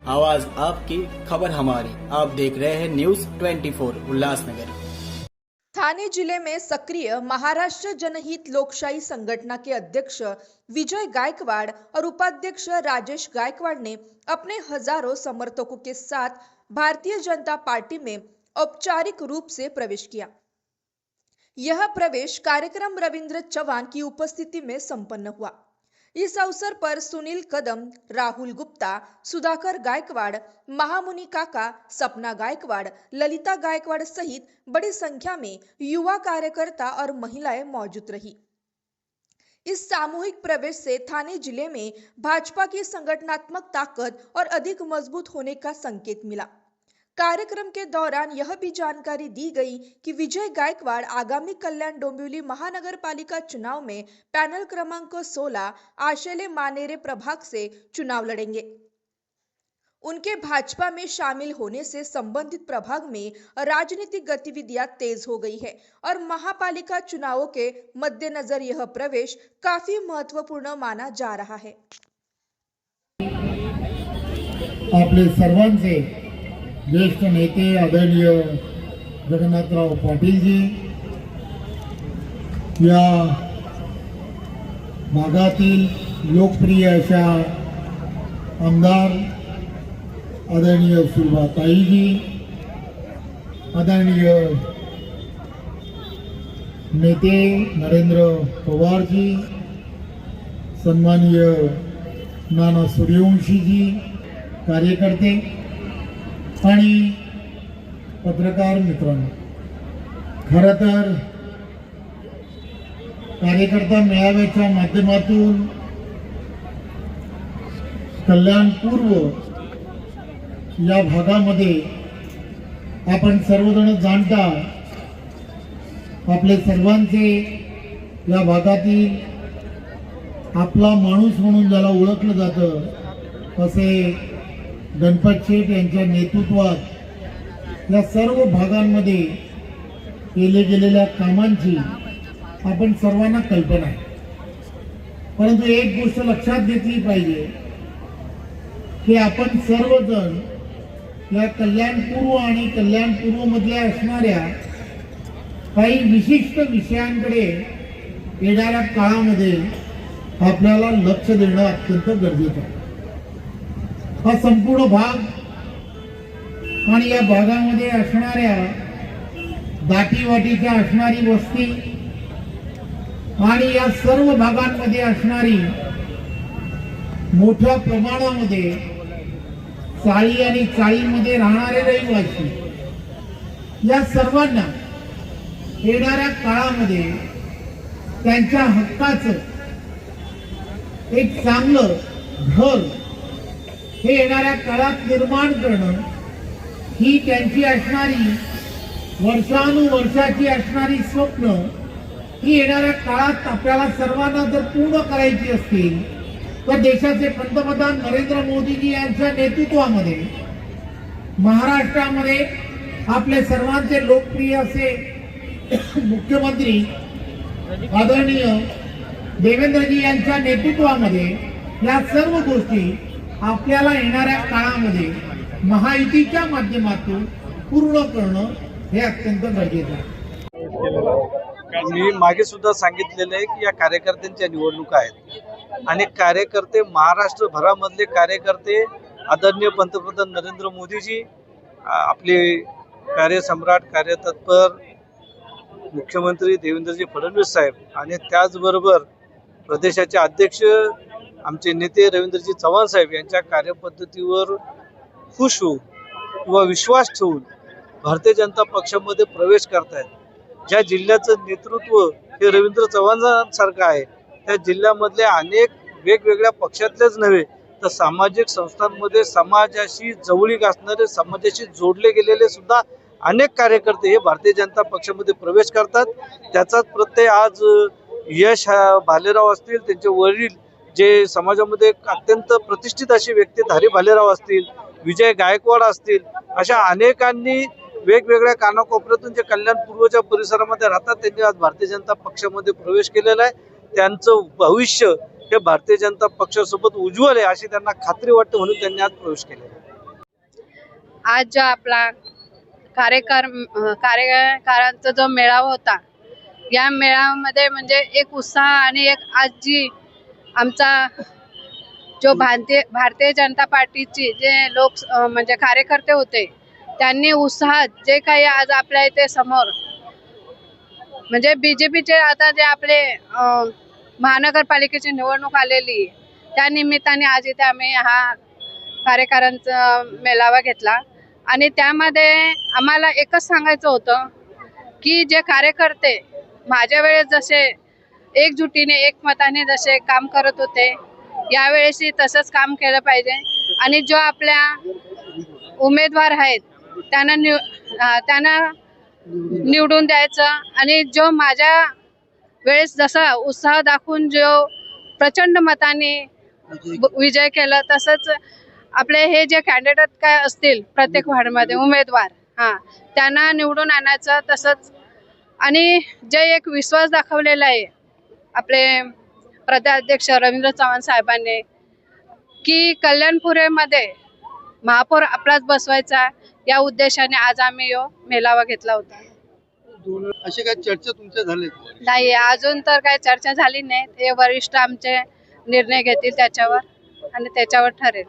आवाज आपकी, खबर हमारी। आप देख रहे हैं न्यूज 24 उल्लासनगर। थाने जिले में सक्रिय महाराष्ट्र जनहित लोकशाही संगठन के अध्यक्ष विजय गायकवाड़ और उपाध्यक्ष राजेश गायकवाड़ ने अपने हजारों समर्थकों के साथ भारतीय जनता पार्टी में औपचारिक रूप से प्रवेश किया। यह प्रवेश कार्यक्रम रविंद्र चव्हाण की उपस्थिति में संपन्न हुआ। इस अवसर पर सुनील कदम, राहुल गुप्ता, सुधाकर गायकवाड़, महामुनि काका, सपना गायकवाड़, ललिता गायकवाड़ सहित बड़ी संख्या में युवा कार्यकर्ता और महिलाएं मौजूद रही। इस सामूहिक प्रवेश से थाने जिले में भाजपा की संगठनात्मक ताकत और अधिक मजबूत होने का संकेत मिला। कार्यक्रम के दौरान यह भी जानकारी दी गई कि विजय गायकवाड़ आगामी कल्याण डोंबिवली महानगर पालिका चुनाव में पैनल क्रमांक 16 आशेले मानेरे प्रभाग से चुनाव लड़ेंगे। उनके भाजपा में शामिल होने से संबंधित प्रभाग में राजनीतिक गतिविधियां तेज हो गई है और महापालिका चुनावों के मद्देनजर यह प्रवेश काफी महत्वपूर्ण माना जा रहा है। आपले सर्वांचे ज्येष्ठ नेते आदरणीय जगन्नाथराव पाटील जी, या भागातील लोकप्रिय अशा आमदार आदरणीय सुलभाताई जी, आदरणीय नेते नरेंद्र पवार जी, सन्माननीय नाना सूर्यवंशी जी, कार्यकर्ते आणि पत्रकार मित्रांनो, खरं तर कार्यकर्ता मेळाव्याच्या माध्यमातून कल्याण पूर्व या भागामध्ये आपण सर्वजण जाणता आपले सर्वांचे या भागातील आपला माणूस म्हणून ज्याला ओळखलं जातं असे गणपत शेठ यांच्या नेतृत्वात या सर्व भागांमध्ये केले गेलेल्या कामांची आपण सर्वांना कल्पना आहे। परंतु एक गोष्ट लक्षात घेतली पाहिजे की आपण सर्वजण या कल्याणपूर्व आणि कल्याणपूर्व मधल्या असणाऱ्या काही विशिष्ट विषयांकडे येणाऱ्या काळामध्ये आपल्याला लक्ष देणं अत्यंत गरजेचं आहे। हा संपूर्ण भाग आणि या भागामध्ये असणाऱ्या दाटीवाटीच्या असणारी वस्ती आणि या सर्व भागांमध्ये असणारी मोठ्या प्रमाणामध्ये चाळी आणि चाळीमध्ये राहणारे रहिवासी, या सर्वांना येणाऱ्या काळामध्ये त्यांच्या हक्काचं एक चांगलं घर हे येणाऱ्या काळात निर्माण करणं ही त्यांची असणारी वर्षानुवर्षाची असणारी स्वप्न ही येणाऱ्या काळात आपल्याला सर्वांना जर पूर्ण करायची असतील तर देशाचे पंतप्रधान नरेंद्र मोदीजी यांच्या नेतृत्वामध्ये महाराष्ट्रामध्ये आपले सर्वांचे लोकप्रिय असे मुख्यमंत्री आदरणीय देवेंद्रजी यांच्या नेतृत्वामध्ये या सर्व गोष्टी आपल्याला येणाऱ्या काळामध्ये महायुतीच्या माध्यमातून पूर्ण करणं हे अत्यंत गरजेचं आहे। मी मागे सुद्धा सांगितलेलं आहे की या कार्यकर्त्यांच्या निवडणुका आहेत आणि कार्यकर्ते महाराष्ट्रभरामधले कार्यकर्ते आदरणीय पंतप्रधान नरेंद्र मोदीजी, आपले कार्यसम्राट, कार्यतत्पर मुख्यमंत्री देवेंद्रजी फडणवीस साहेब आणि त्याचबरोबर प्रदेशाचे अध्यक्ष आमचे नेते रवींद्रजी चव्हाण साहेब यांच्या कार्यपद्धतीवर खुश होऊन किंवा विश्वास ठेवून भारतीय जनता पक्षामध्ये प्रवेश करतायत। ज्या जिल्ह्याचं नेतृत्व हे रवींद्र चव्हाणांसारखं आहे त्या जिल्ह्यामधले अनेक वेगवेगळ्या पक्षातलेच नव्हे तर सामाजिक संस्थांमध्ये समाजाशी जवळीक असणारे, समाजाशी जोडले गेलेले सुद्धा अनेक कार्यकर्ते हे भारतीय जनता पक्षामध्ये प्रवेश करतात। त्याचाच प्रत्यय आज यश भालेराव असतील, त्यांचे वडील जे समाजामध्ये अत्यंत प्रतिष्ठित अशी व्यक्ती हरी भालेराव असतील, विजय गायकवाड असतील, अशा अनेकांनी वेगवेगळ्या कानाकोपऱ्यातून जे कल्याण पूर्वच्या परिसरामध्ये राहतात त्यांनी आज भारतीय जनता पक्षामध्ये प्रवेश केलेला आहे। त्यांचं भविष्य हे भारतीय जनता पक्षासोबत उज्ज्वल आहे अशी त्यांना खात्री वाटते, म्हणून त्यांनी आज प्रवेश केलेला आहे। आज जो आपला कार्यकारांचा जो मेळावा होता, या मेळाव्यामध्ये म्हणजे एक उत्साह आणि एक आज जी आमचा जो भारतीय जनता पार्टीची जे लोक म्हणजे कार्यकर्ते होते, त्यांनी उत्साहात जे काही आज आपल्या इथे समोर म्हणजे बीजेपीचे आता जे आपले महानगरपालिकेची निवडणूक आलेली, त्या निमित्ताने आज इथे आम्ही हा कार्यकर्त्यांचा मेळावा घेतला आणि त्यामध्ये आम्हाला एकच सांगायचं होतं की जे कार्यकर्ते माझ्या वेळेस जसे एकजुटीने एकमताने जसे काम करत होते, यावेळेसही तसंच काम केलं पाहिजे आणि जो आपल्या उमेदवार आहेत त्यांना निवडून द्यायचं आणि जो माझ्या वेळेस जसा उत्साह दाखवून जो प्रचंड मताने विजय केला, तसंच आपले हे जे कॅन्डिडेट काय असतील प्रत्येक वार्डमध्ये उमेदवार त्यांना निवडून आणायचं. तसंच आणि जे एक विश्वास दाखवलेला आहे आपले प्रदेशाध्यक्ष रवींद्र चव्हाण साहेबांनी की कल्याणपुरेमध्ये महापौर आपलाच बसवायचा, या उद्देशाने आज आम्ही मेळावा घेतला होता. असे काही चर्चा तुमच्या झाले? नाही, अजून तर काही चर्चा झाली नाही. ते वरिष्ठ आमचे निर्णय घेतील त्याच्यावर आणि त्याच्यावर ठरेल.